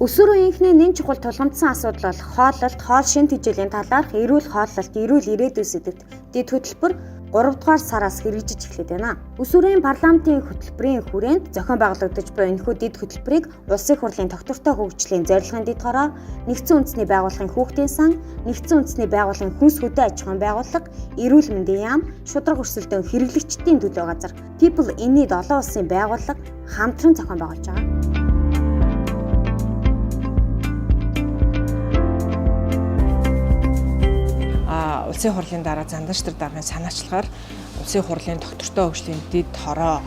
Өсвөр үеийнхний нэн чухал тулгамдсан асуудал бол хооллолт, хоол шин тэжээлийн талаарх эрүүл хооллолт, эрүүл ирээдүй сэдвт дэд хөтөлбөр 3 дугаар сараас хэрэгжиж эхлэв байна. Өсвөрийн парламентын хөтөлбөрийн хүрээнд зохион байгуулагдаж буй энэхүү дэд хөтөлбөрийг Улсын хурлын тогтвортой хөгжлийн зорилгын дэд хороо, Нэгдсэн үндэсний байгууллагын хүүхдийн сан, Нэгдсэн үндэсний байгууллагын хүнс хөдөө аж ахуйн байгууллага, эрүүл мэндийн яам, шударга өрсөлдөөн хэрэглэгчдийн төлөө газар People in Need олон улсын байгууллага хамтран зохион байгуулж байгаа. Улсын хурлын дараа занданштар даргын санаачлагаар Улсын хурлын тогтвортой хөгжлийн дэд хороо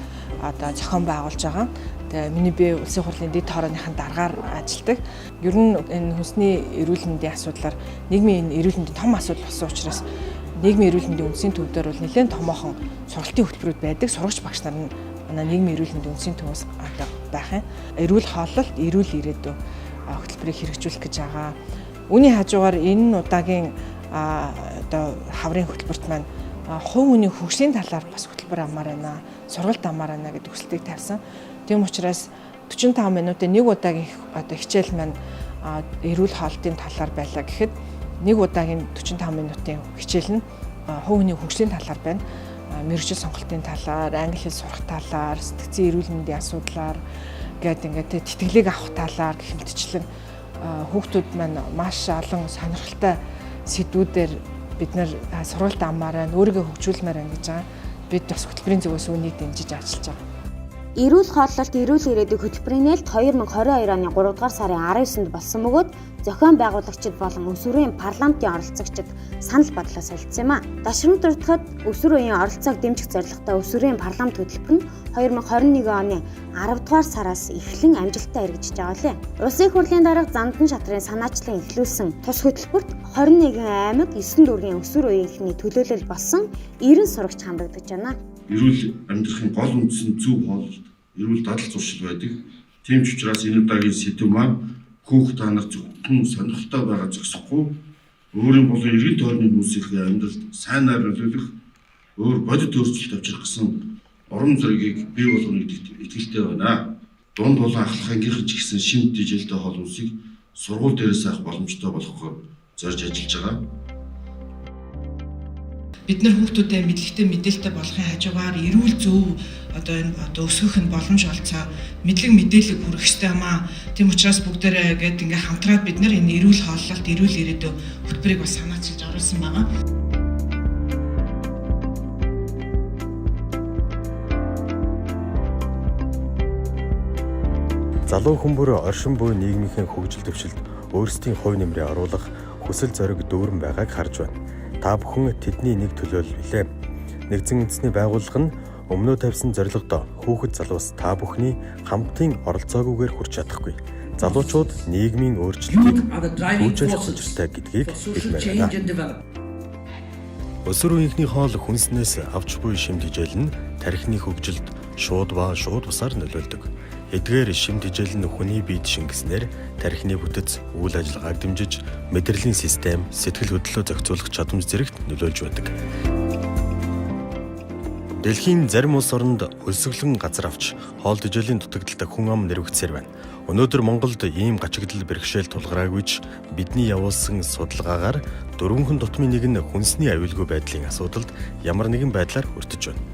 зохион байгуулж байгаа. Тэгээ миний би Улсын хурлын дэд хорооныхын дараагаар ажилладаг. Ер нь энэ хүнсний эрүүл мэндийн асуудлаар нийгмийн эрүүл мэндийн том асуудал болсон учраас нийгмийн эрүүл мэндийн үндсийн төв дээр бол нэлээд томоохон сургалтын хөтөлбөрүүд байдаг. Сурагч багш нар нь манай нийгмийн эрүүл мэндийн үндсийн төвөөс байх юм. Эрүүл хооллолт, эрүүл ирээдүй хөтөлбөрийг хэрэгжүүлэх гэж байгаа. Үүний хажуугаар энэ удаагийн хаврын хөтөлбөрт маань хувь хүний хөгжлийн талаар бас хөтөлбөр амаар байна. Сургалт амаар байна гэдэг хүсэлтийг тавьсан. Тийм учраас 45 минутын нэг удаагийн хичээл маань эрүүл хоолтын талаар байлаа гэхэд нэг удаагийн 45 минутын хичээл нь хувь хүний хөгжлийн талаар байна. Мэргэжил сонголтын талаар, англи хэл сурах талаар, сэтгцийн эрүүл мэндийн асуудлаар ингээд тэтгэлэг авах талаар гэх мэтчлэн хүүхдүүд маань маш олон сонирхолтой сэдвүүдээр бид нэр сургалт амаар байна, өөрийгөө хөгжүүлмээр байна гэж байгаа. Бид бас хөтөлбөрийн зүгээс үүнийг дэмжиж ажиллаж байгаа. Эрүүл хооллолт, эрүүл ирээдүй хөтөлбөрийн нээлт 2022 оны 3 дугаар сарын 19-нд болсон бөгөөд зохион байгуулагчид болон өсвөрийн парламентын оролцогчид санал бодлоо солилцсон юм а. Дашрам дурдахад өсвөр үеийн оролцоог дэмжих зорилготой өсвөрийн парламент хөтөлбөр нь 2021 оны 10 дугаар сараас эхлэн амжилттай хэрэгжиж байгаа лээ. Улсын хурлын дарга Зандан шатрын санаачлан эхлүүлсэн тус хөтөлбөрт 21 аймаг 9 дүүргийн өсвөр үеийнхний төлөөлөл болсон 90 сурагч хамрагдаж байна. Эрүүл амьдрахын гол үндсэн зөв хооллолт, эрүүл дадал зуршил байдаг. Тийм ч учраас энэ удаагийн сэдв маань хүүхд та нар зөвхөн сонирхолтой байгаа зогсохгүй, өөрийн болон эргэн тойрны хүмүүсийн амьдралд сайнаар нөлөөлөх, өөр бодит өөрчлөлт авчрах гэсэн урам зоригийг бий болгоно гэдэгт итгэлтэй байна. Дунд болон ахлахынгийнх ч гэсэн шин тэжээлтэй хоол хүнсийг сургууль дээрээс авах боломжтой болгохоор зорж ажиллаж байгаа. Бид нар хүүхдүүдэд мэдлэгтэй мэдээлэлтэй болохын хажуугаар эрүүл зөв өсгөх нь боломж олцоо мэдлэг мэдээлэл хүргэх ёстой юм аа. Тийм учраас бүгдээрээ ингээд хамтраад бид нар энэ эрүүл хооллолт, эрүүл ирээдүй хөтөлбөрийг бас санаачилж оруулсан байгаа. Залуу хүмүүр оршин буй нийгмийн хөгжил дэвшилд өөрсдийн хувь нэмрээ оруулах хүсэл зориг дүүрэн байгааг харж байна. Та бүхэн тэдний нэг төлөөллөө. Нэгдсэн үндэсний байгууллага нь өмнөө тавьсан зорилгодоо хүүхэд залуус та бүхний хамтын оролцоогүйгээр хүрч чадахгүй. Залуучууд нийгмийн өөрчлөлтийг үүсгэх учиртай гэдгийг хэлмээр байна. Өсвөр үеийнхний хоол хүнснээс авч буй шим тэжээл нь тархины хөгжилд шууд бусаар нөлөөлдөг. Эдгээр шим тэжээл нь хүний биед шингэснээр тархины бүтэц, үйл ажиллагааг дэмжиж, мэдрэлийн систем, сэтгэл хөдлөлөө зохицуулах чадамж зэрэгт нөлөөлж байдаг. Дэлхийн зарим улс оронд өлсгөлэн газар авч хоол тэжээлийн дутагдaltaй хүн ам нэрвэгцээр байна. Өнөөдөр Монголд ийм гачигдал бэрхшээл тулгараагүйч бидний явуулсан судалгаагаар 4 тутмын нэг нь хүнсний аюулгүй байдлын асуудалд ямар нэгэн байдлаар өртөж байна.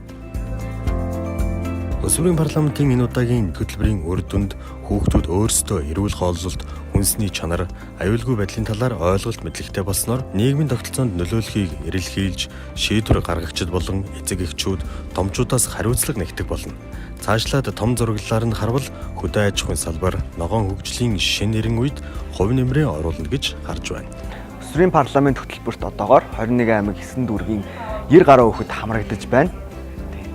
Өсвөрийн парламентын энэ удаагийн хөтөлбөрийн үр дүнд хүүхдүүд өөрсдөө эрүүл хооллолт, хүнсний чанар, аюулгүй байдлын талаар ойлголт мэдлэгтэй болсноор нийгмийн тогтолцоонд нөлөөлөхийг эрэлхийлж, шийдвэр гаргагчид болон эцэг эхчүүд томчуудаас хариуцлага нэгтгэх болно. Цаашлаад том зураглалаар нь харвал хөдөө аж ахуйн салбар, ногоон хөгжлийн шин нэрийн үед хувь нэмрээ оруулна гэж харж байна. Өсвөрийн парламент хөтөлбөрт одоогоор 21 аймаг 9 дүүргийн 90 гаруй хүүхэд хамрагдаж байна.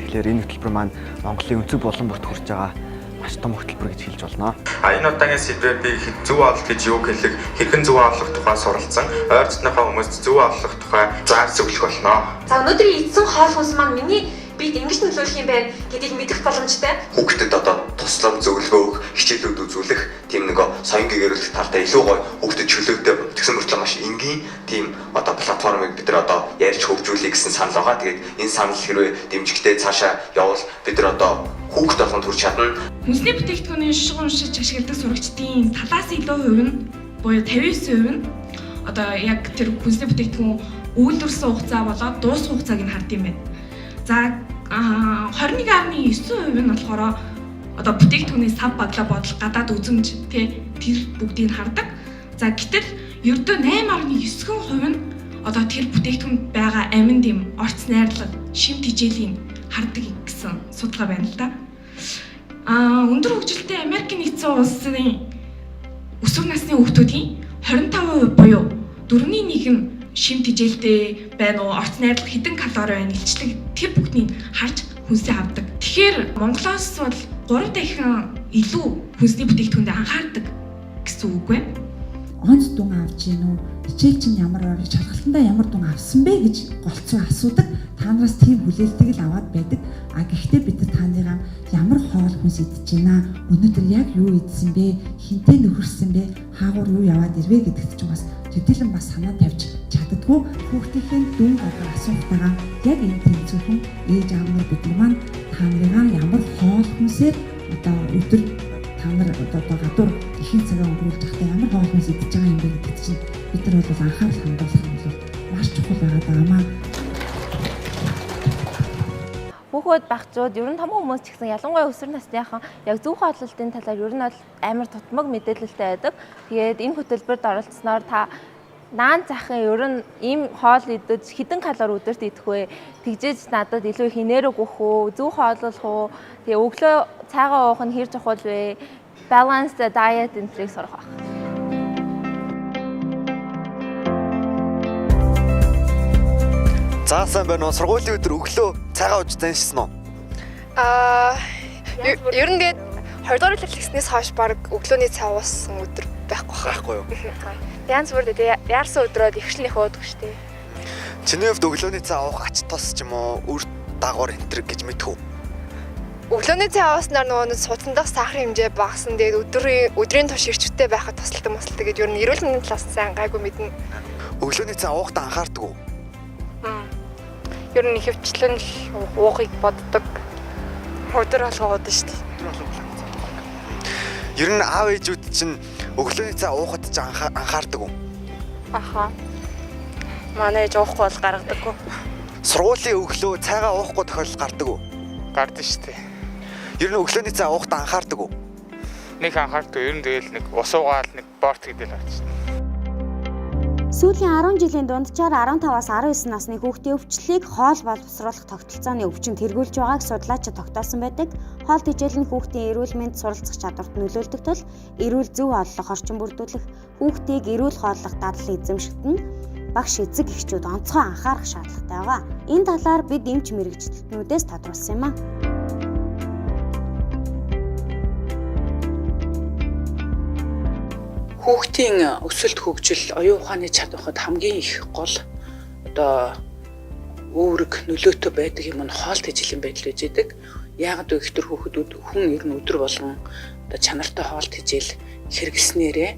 Тэгэхээр энэ хөтөлбөр маань Монголын өнцөг булан бүрт хүрч байгаа маш том хөтөлбөр гэж хэлж болно. Энэ удаагийн сэдвээр би зөв ололт гэж юу хэлэх, хэрхэн зөв олох тухай суралцсан. Ойр дотныхоо хүмүүст зөв олох тухай зааж зөвлөх болно. За өнөөдрийн эзэн хоол хүнс маань миний бид ингэж нөлөөлөх юм байна гэдгийг мэдэх боломжтой. Хүүхдэд одоо туслан зөвлөгөө өгөх, хичээлүүд үзүүлэх тийм нэг соёнгийн гэрүүлэх талтай илүү гоё хүүхдэд чөлөөтэй тэгсэн мөртлөө маш энгийн тийм одоо платформыг бид нар одоо ярьж хөгжүүлэх гэсэн санал байгаа. Тэгээд энэ санал хэрвээ дэмжигдээ цаашаа явбал бид нар одоо хүүхд болгонд хүрч чадна. Хүнсний бүтээгдэхүүний шугам уншиж ашигладаг сурагчдын талаас илүү хувь нь буюу 59% нь одоо яг тэр хүнсний бүтээгдэхүүн үйлдвэрлэсэн хугацаа болоод дуусах хугацааг нь хардсан байна. За 21.9% нь болохоор одоо бүтээгдэхүүний сав баглаа бодол гадаад үзэмж тэр бүгдийг хардаг. За гэтэл ердөө 8.9% нь одоо тэр бүтээгдэхүүнд байгаа амин дэм, орц найрлага, шимт хичээлийн хардаг гэсэн судалгаа байна л да. Өндөр хөгжилтэй Америкийн нэгдсэн улсын өсвөр насны хүүхдүүдийн 25% буюу 4/1 нь шимт хичээлтэй байна уу, орц найрлага хэдэн калори байна, илчлэг тэр бүгдийг харж хүнсээ авдаг. Тэгэхээр Монголоос бол 3 дахин илүү хүнсний бүтээгдэхүүнд анхаардаг гэсэн үг байна. Онц дүн авч гин үү? Хичээл чинь ямар орой шалгалтандаа ямар дүн авсан бэ гэж голцоо асуудаг. Та нараас тийм хүлээлтийг л аваад байдаг. Гэхдээ бид таныгаа ямар хоол хүнс идэж байна? Өнөөдөр яг юу идсэн бэ? Хинтээ нөхөрсөн бэ? Хаагуур юу яваад ирвэ гэдэгт ч бас төдийлөн бас санаа тавьж чаддаггүй. Хүүхдийн дүн болон асуултаагаа яг энэ тэнцвэрхэн ээж аав нар бид маань таныгаа ямар хоол хүнсээр одоо өдөр та нар одоо гадуур ихэнх цагаа өнгөрүүлж байхдаа ямар хоол хүнс идэж байгаа юм бэ гэдэгт чинь бид нар бол анхаарал хандуулах нь бол маш чухал байгаа. Хүүхэд багчууд ер нь том хүмүүс ч гэсэн ялангуяа өсвөр насныхан яг зөв хооллолтын талаар ер нь бол амар тутмаг мэдээлэлтэй байдаг. Тэгээд энэ хөтөлбөрт оролцсноор та наан захын ер нь ийм хоол идэж хэдэн калори өдөрт идэх вэ? Тэгжээж надад илүү их энерги өгөх үү? Зөв хооллох уу? Тэгээ өглөө цайгаа уух нь хэр чухал вэ? Balanced diet энтрийг сурах байх. За сайн байна уу? Сургуулийн өдөр өглөө цайгаа ууж заншсан уу? Ер нь гээд 20 дугаар хэллэгснээс хойш баг өглөөний цай уусан өдөр байхгүй юу? Янз бүр дээ яарсан өдрөд ихшлнийх уудаг штеп. Чиний хувьд өглөөний цай уух ач тус ч юм уу үр дагавар энтер гэж мэдв үү? Өглөөний цай ууснаар нөгөө судасндах сахарын хэмжээ багасна. Тэгээд өдрийн турш ирчвэтэй байхад тусалдаг гэдэг ер нь эрүүл мэндийн талаас сайн гайгүй мэднэ. Өглөөний цай уухтаа анхаардаг уу? Ер нь ихэвчлэн уухыг боддог. Өдөр болгоо уудаг штеп. Ер нь аав ээжүүд чинь өглөөний цай уухад ч анхаардаг уу? Аха. Манай ээж уухгүй бол гаргадаггүй. Сургуулийн өглөө цайгаа уухгүй тохиолдол гардаг уу? Гардаг штеп. Ер нь өглөөний цай уухтаа анхаардаг уу? Нэг анхаардаг. Ер нь тэгэл нэг ус уугаал нэг борт гэдэл авчихсан. Сүүлийн 10 жилийн дунджаар 15-аас 19 насны хүүхдийн өвчлөлийг хоол боловсруулах тогтолцооны өвчин тэргүүлж байгааг судлаачид тогтоосон байдаг. Хоол тэжээл нь хүүхдийн эрүүл мэнд суралцах чадварт нөлөөлдөг тул эрүүл зөв хооллох орчин бүрдүүлэх, хүүхдийг эрүүл хооллох дадал эзэмшигдэн багш эцэг эхчүүд онцгой анхаарах шаардлагатай байгаа. Энэ талаар бид эмч мэрэгчлэнүүдээс тодруулсан юм а. Хүүхдийн өсөлт хөгжил оюун ухааны чадварт хамгийн их гол одоо өөрөг нөлөөтэй байдаг юм нь хоол тэжээлийн байдал гэж байдаг. Яагаад вэ гэхээр хүүхдүүд хүн ер нь өдөр болгон одоо чанартай хоол тэжээл хэрэглэснээрээ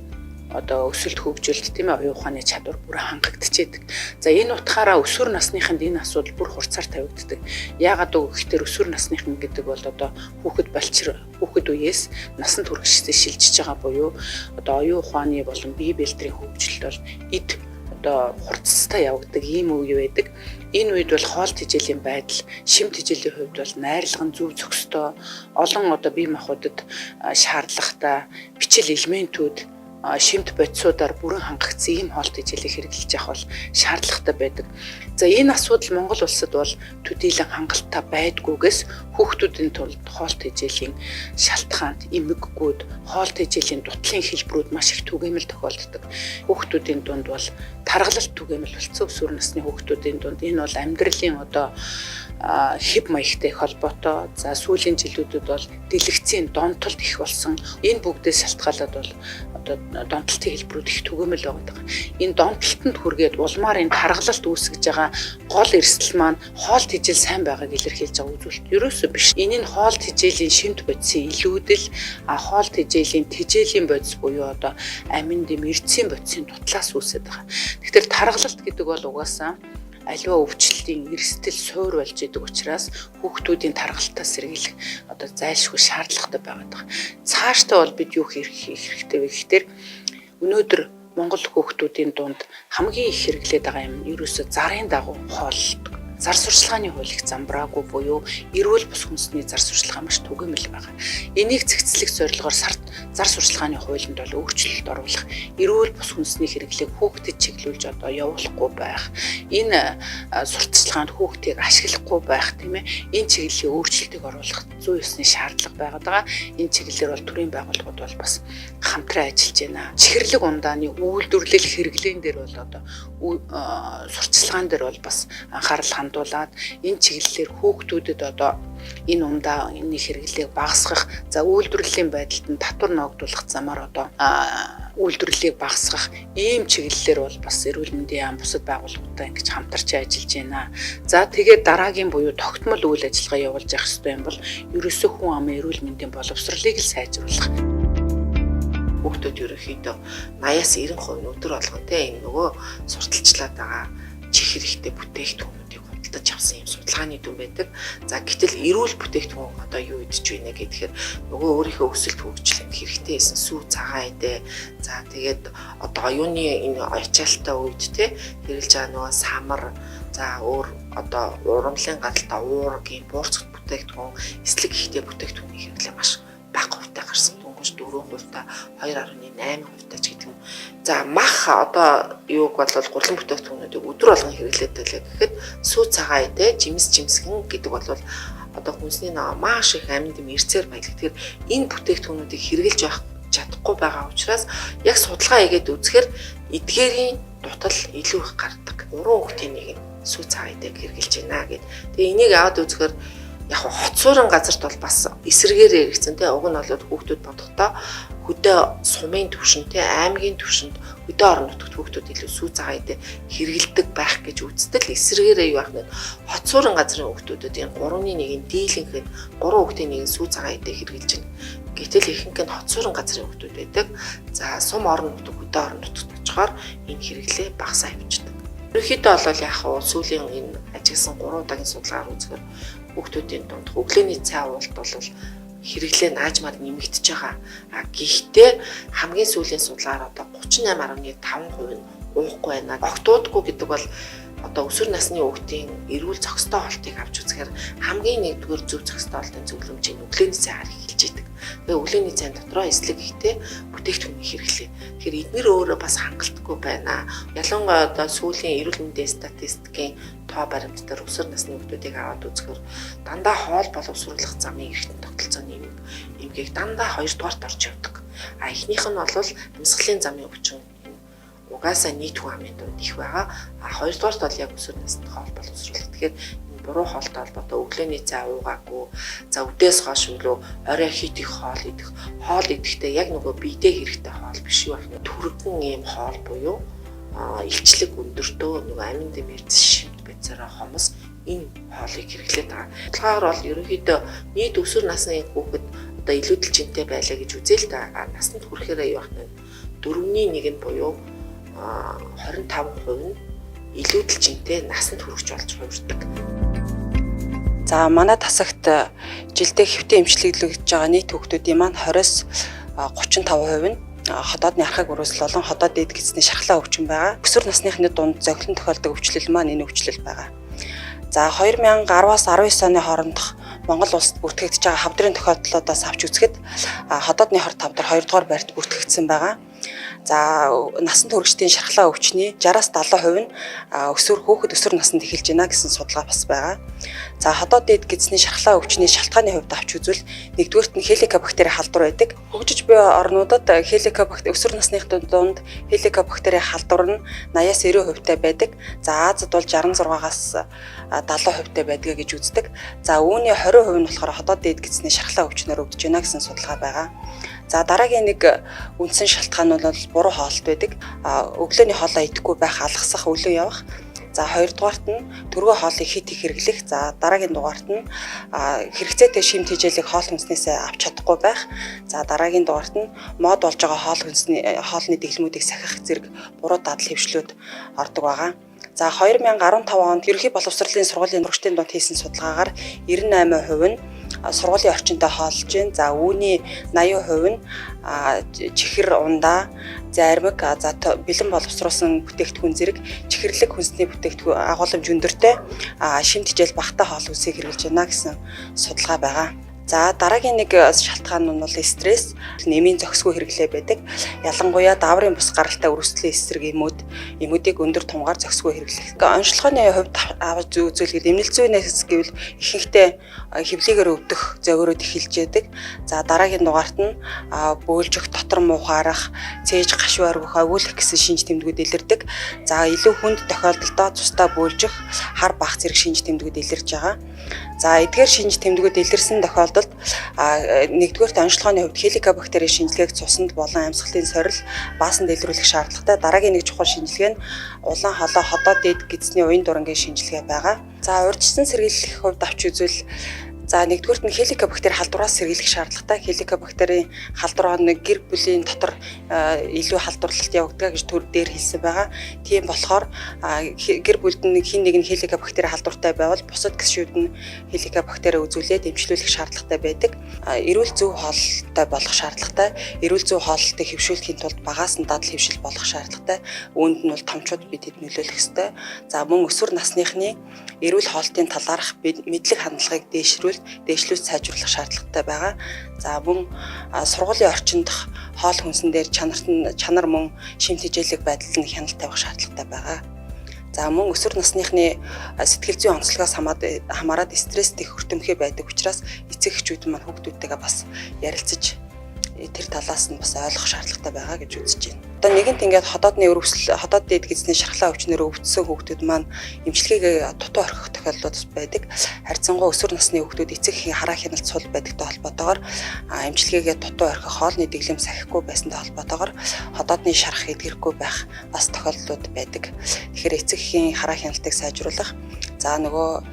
одоо өсөлт хөгжилд тийм ээ оюун ухааны чадвар бүр хангагдчихэдэг. За энэ утгаараа өсвөр насныханд энэ асуудал бүр хурцаар тавигддаг. Яагаад вэ гэхээр өсвөр насныхан гэдэг бол одоо хүүхэд балчир хүүхэд үеэс насанд хүрэгчдээ шилжиж байгаа буюу одоо оюун ухааны болон бие бэлтрийн хөгжилд бол эд одоо хурцтай явагддаг ийм үе байдаг. Энэ үед бол хоол тэжээлийн байдал, шим тэжээлийн хувьд бол найрлага нь зөв зохистой, олон одоо бие махбодод шаардлагатай бичил элементүүд шимт бодисуудаар бүрэн хангагдсан ийм хоол тэжээлийг хэрэглэж явах бол шаардлагатай байдаг. За энэ асуудал Монгол улсад бол төдийлөн хангалттай байдгүйгээс хүүхдүүдийн тулд хоол тэжээлийн шалтгаанд эмэггүүд, хоол тэжээлийн дутлын хэлбэрүүд маш их түгээмэл тохиолддог. Хүүхдүүдийн дунд бол таргалалт түгээмэл болсон өсвөр насны хүүхдүүдийн дунд энэ бол амьдралын одоо хэв маягтай холбоотой. За сүүлийн жилүүдэд бол дэлгэцийн донтолд их болсон. Энэ бүгдээс шалтгаалаад бол одоо донтолтын хэлбэрүүд их түгээмэл байгаа. Энэ донтолтод хүргээд улмаар энэ таргалалт үүсгэж байгаа гол эрсдэл маань хоол тэжээл сайн байгааг илэрхийлж байгаа үзүүлэлт ерөөсөө биш. Энэ нь хоол тэжээлийн шимт бодисын илүүдэл, хоол тэжээлийн тэжээлийн бодис буюу одоо амин дэм эрдэсийн бодисын дутлаас үүсэж байгаа. Тэгэхээр таргалалт гэдэг бол угаасаа аливаа өвчлөлийн эрсдэл суур болж идэг учраас хүүхдүүдийн таргалтаас сэргийлэх одоо зайлшгүй шаардлагатай байгаа. Цаашдаа бол бид юу хийх хэрэгтэй вэ гэхээр өнөөдөр Монгол хүүхдүүдийн дунд хамгийн их хэрэглээд байгаа юм ерөөсөө зарын дагуу хооллдог. Зар сурчлагын хуулийг замбраагүй буюу эрүүл бус хүнсний зар сурчлага маш түгээмэл байгаа. Энийг цэгцлэх зорилгоор зар сурчлагын хуулинд бол өөрчлөлт оруулах, эрүүл бус хүнсний хэрэглээг хүүхдэд чиглүүлж одоо явуулахгүй байх, энэ сурталчилгаанд хүүхдийг ашиглахгүй байх тийм ээ. Энэ чиглэлийн өөрчлөлтийг оруулах 109-ны шаардлага байгаа. Энэ чиглэлээр бол төрийн байгууллагууд бол бас хамтран ажиллаж байна. Чихэрлэг ундааны үйлдвэрлэл хэрэглэн дээр бол одоо сурталчилгаан дээр бол бас анхаарал хандуулад энэ чиглэлээр хүүхдүүдэд одоо энэ ундааны хэрэглээг багасгах, за үйлдвэрлэлийн байдалд нь татвар ногдуулах замаар одоо үйлдвэрлэлийг багасгах ийм чиглэлээр бол бас эрүүл мэндийн яам бусад байгууллагуудтай ингэж хамтарч ажиллаж байна. За тэгээд дараагийн буюу тогтмол үйл ажиллагаа явуулж явах хэрэгтэй юм бол ерөөсөө хүн амын эрүүл мэндийн боловсролыг л сайжруулах. Хүүхдүүд ерөнхийдөө 80-90% өдөр болгон тийм нөгөө сурталчлаад байгаа чих хэрэгтэй бүтээгдэхүүнүүдийг худалдаж авсан юм судалгааны дүн байдаг. За гэтэл эрүүл бүтээгдэхүүн одоо юу идэж байна гэхээр нөгөө өөрийнхөө өсөлт хөгжлөнд хэрэгтэй байсан сүү цагаан идэ. За тэгээд одоо оюуны энэ ачаалттай үед те хэрэглэж байгаа нөгөө самар, за өөр одоо урамлын гадалтай уургийн буурцагт бүтээгдэхүүн, эслэг ихтэй бүтээгдэхүүний хэрэглээ маш бага хувьтай гарсан. 4%, 2.8% ч гэдэг юм. За мах одоо юуг бол гурлан бүтээгдэхүүнүүдийг өдөр болгон хэрэглээд байлаа гэхэд сүү цагаан идэ, жимсгэн гэдэг бол одоо хүнсний маш их амин дэм эрсээр баялаг. Тэгэхээр энэ бүтээгдэхүүнүүдийг хэрэглэж явах чадахгүй байгаа учраас яг судалгаа хийгээд үзэхээр эдгээрийн дутал илүү их гардаг. 3 хүүхдийн нэг нь сүү цагаан идэг хэрэглэж байна гэд. Тэгээ энийг аваад үзэхээр яг хот суурин газарт бол бас эсэргээр хэрэгцэн тий. Уг нь бол хүүхдүүд бодохдоо хөдөө сумын түвшинтэй аймгийн түвшинд хөдөө орон нутагт хүүхдүүд илүү сүү цагаан идэ хэрэгэлдэг байх гэж үзтэл эсэргээрээ юу ах нь хот суурин газрын хүүхдүүдэд энэ 3-1 дийлэнхэд 3 хүүхдийн нэг сүү цагаан идэ хэрэгэлж байна. Гэтэл ихэнх нь хот суурин газрын хүүхдүүд байдаг. За сум орон нутаг хөдөө орон нутагт очихоор энэ хэрэглээ багасаа явчихдаг. Ерөнхийдөө бол яг сүүлийн энэ ажигласан 3 удаагийн судалгаар үзэхээр хүүхдүүдийн дунд өглөөний цай уулт бол хэрэглээ наажмаар нэмэгдэж байгаа. Гэхдээ хамгийн сүүлийн судалгаар одоо 38.5% нь уухгүй байна. Огтудгүй гэдэг бол одоо өсвөр насны хүүхдийн эрүүл зохистой хоолтыг авч үзэхээр хамгийн нэгдүгээр зөв зохистой хоолтын зөвлөмжийг өглөөний цайгаар эхэлж идэг. Тэгээ өглөөний цайн дотроо эслэг ихтэй бүтээгдэхүүн хэрэглээ. Тэгэхээр эдгээр өөрөө бас хангалтгүй байна. Ялангуяа одоо сүүлийн эрүүл мэндийн статистикийн тоо баримт дээр өсвөр насны хүүхдүүдийг аваад үзэхээр дандаа хоол боловсруулах замын эргэтэн тогтолцооны эмгээг дандаа 2 дугаарт орж явдаг. Эхнийх нь бол амьсгалын замын өвчин угаасаа нийт хүн амын дунд их байгаа. 2 дугаарт бол яг өсвөр наснд хоол боловсруулах. Тэгэхээр буруу хоолтой холбоотой өглөөний цай уугаагүй, за үдээс хойш үлөө орой хит их хоол идэх. Хоол идэхдээ яг нөгөө биедээ хэрэгтэй хоол биш юу байна. Түргэн ийм хоол буюу илчлэг өндөртөө нөгөө амин дэмэрц шимт бацаараа хомос энэ хоолыг хэрэглээд байгаа. Адилгаар бол ерөнхийдөө нийт өсвөр насны хүүхэд одоо илүүдэл жинтэй байлаа гэж үзээл та. Насанд хүрэхээрээ юу байна. 4-1 нь буюу 25% нь илүүдэл жинтэй насанд хүрэж болж хувирдаг. За манай тасагт жилдээ хэвтэ эмчилгэглэж байгаа нийт хүүхдүүдийн маань 20-с 35% нь ходоодны архаг өрөөсөл болон ходоод дээд гэсний шархлаа өвчин байгаа. Өсвөр насныхны дунд зохилон тохиолдог өвчлөл маань энэ өвчлөл байгаа. За 2010-аас 19 оны хоорондох Монгол улсад бүртгэгдэж байгаа хавдрын тохиолдлоодоос авч үзэхэд ходоодны хор тавдар 2 дугаар байрт бүртгэгдсэн байгаа. За насанд хүрэгчдийн шархлаа өвчний 60-аас 70% нь хүүхэд өсвөр наснд эхэлж байна гэсэн судалгаа бас байгаа. За ходоод дээд гэсний шархлаа өвчний шалтгааны хувьд авч үзвэл нэгдүгээрт нь хеликобактери халдвар байдаг. Хөгжиж буй орнуудад хеликобактери өсвөр насныхны дунд хеликобактери халдвар нь 80-аас 90% таа байдаг. За Азад бол 66-аас 70% таа байдгаа гэж үздэг. За үүний 20% нь болохоор ходоод дээд гэсний шархлаа өвчнөр өвдөж байна гэсэн судалгаа байгаа. За дараагийн нэг үндсэн шалтгаан нь бол буруу хоолт байдаг. Өглөөний хоолоо идэхгүй байх, алгасах, өлөө явах. За хоёрдугаарт нь төргөө хоолыг хит их хэрэглэх. За дараагийн дугаарт нь хэрэгцээтэй шимт хижээлийг хоол хүнснээсээ авч чадахгүй байх. За дараагийн дугаарт нь мод болж байгаа хоолны дэглэмүүдийг сахих зэрэг буруу дадал хэвшлүүд ордог байгаа. За 2015 онд ерөнхий боловсролын сургуулийн туршлагын дунд хийсэн судалгаагаар 98% нь сургуулийн орчинтой хоолж байна. За үүний 80% нь чихэр, ундаа, зармик, за бэлэн боловсруулсан бүтээгдэхүүн зэрэг чихэрлэг хүнсний бүтээгдэхүүн агуулмж өндөртэй шимт хижээл багтаа хоол хүнсийг хэрэглэж байна гэсэн судалгаа байгаа. За дараагийн нэг шалтгаан нь бол стресс, нэмийн зохисгүй хэрэглээ байдаг. Ялангуяа дааврын бус гаралтай өрөвсдлийн эсрэг эмүүдийг өндөр тунгаар зохисгүй хэрэглэх. Онцлогооны хувьд авч үзүүлэхэд эмнэлт зүйнээс гэвэл ихэнхдээ хөвлөгээр өвдөх зовиорууд эхэлж яадаг. За дараагийн дугаарт нь бөөлжих, дотор муухаарах, цээж гашуур өгөх, овиулах гэсэн шинж тэмдгүүд илэрдэг. За илүү хүнд тохиолдолдоо цустай бөөлжих, хар бах зэрэг шинж тэмдгүүд илэрж байгаа. За эдгээр шинж тэмдгүүд илэрсэн тохиолдолд нэгдүгээрт онцлогооны хувьд хеликобактерийн шинжилгээг цуснд болон амьсгалын сорил, баасанд илрүүлэх шаардлагатай. Дараагийн нэг чухал шинжилгээ нь улаан холоо, ходоод дээд гидсний уян дурангийн шинжилгээ байгаа. За урьдчилсан сэргийлэх хувьд авч үзвэл за нэгдүгээрт нь хеликобактери халдвараас сэргийлэх шаардлагатай. Хеликобактерийн халдвар нэг гэр бүлийн дотор илүү халдварлалт явагддаг гэж төр дээр хэлсэн байгаа. Тийм болохоор гэр бүлд нэг хин нэг нь хеликобактери халдвартай байвал бусад гишүүд нь хеликобактери үзүүлээд эмчлүүлэх шаардлагатай байдаг. Эрүүл зөв хоолтой болох шаардлагатай. Эрүүл зөв хоолтыг хэвшүүлэхийн тулд багаас нь дадал хэвшил болох шаардлагатай. Үүнд нь бол томчууд бидэд нөлөөлөх ёстой. За мөн өсвөр насныхны эрүүл хоолтын талаарх мэдлэг хандлагыг дээшлүүлж сайжруулах шаардлагатай байгаа. За мөн сургуулийн орчинд хоол хүнсэн дээр чанар мөн шимт хижээлэг байдалд нь хяналт тавих шаардлагатай байгаа. За мөн өсвөр насныхны сэтгэл зүйн онцлогоос хамаарат стресс их хүртэмхий байдаг учраас эцэг эхчүүд маань хүүхдүүдтэйгээ бас ярилцаж тэр талаас нь бас ойлгох шаардлагатай байгаа гэж үзэж байна. Одоо нэгэнт ингээд ходоодны өрөвсөл, ходоод дээд гидсний шархлаа өвчнөр өвдсөн хүүхдүүд маань эмчилгээгээ дутуу орхих тохиолдлууд байдаг. Харьцангуй өсвөр насны хүүхдүүд эцэг эхийн хараа хяналт сул байдагтай холбоотойгоор эмчилгээгээ дутуу орхих, хоолны дэглэм сахихгүй байсантай холбоотойгоор ходоодны шарх эдгэрхгүй байх бас тохиолдлууд байдаг. Тэгэхээр эцэг эхийн хараа хяналтыг сайжруулах, за нөгөө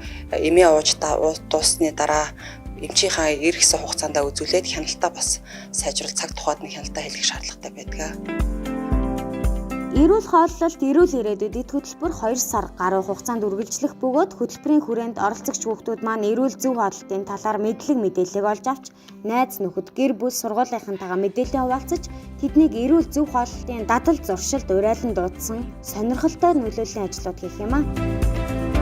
эмээ ууж дуусны дараа эмчийнхаа ирэх хэсэг хугацаанд үзүүлээд хяналтаа бас сайжруулах, цаг тухайд нь хяналтаа хэлэх шаардлагатай байдаг. Эрүүл хооллолт, эрүүл ирээдүйд эд хөтөлбөр 2 сар гаруй хугацаанд үргэлжлэх бөгөөд хөтөлбөрийн хүрээнд оролцогч хүүхдүүд маань эрүүл зөв хооллолтын талаар мэдээллийг олж авч найз нөхөд, гэр бүл, сургуулийнхантайгаа мэдээлэл хуваалцаж тэднийг эрүүл зөв хооллолтын дадал зуршилд урайлан дуудсан сонирхолтой нөлөөллийн ажлууд хийх юм аа.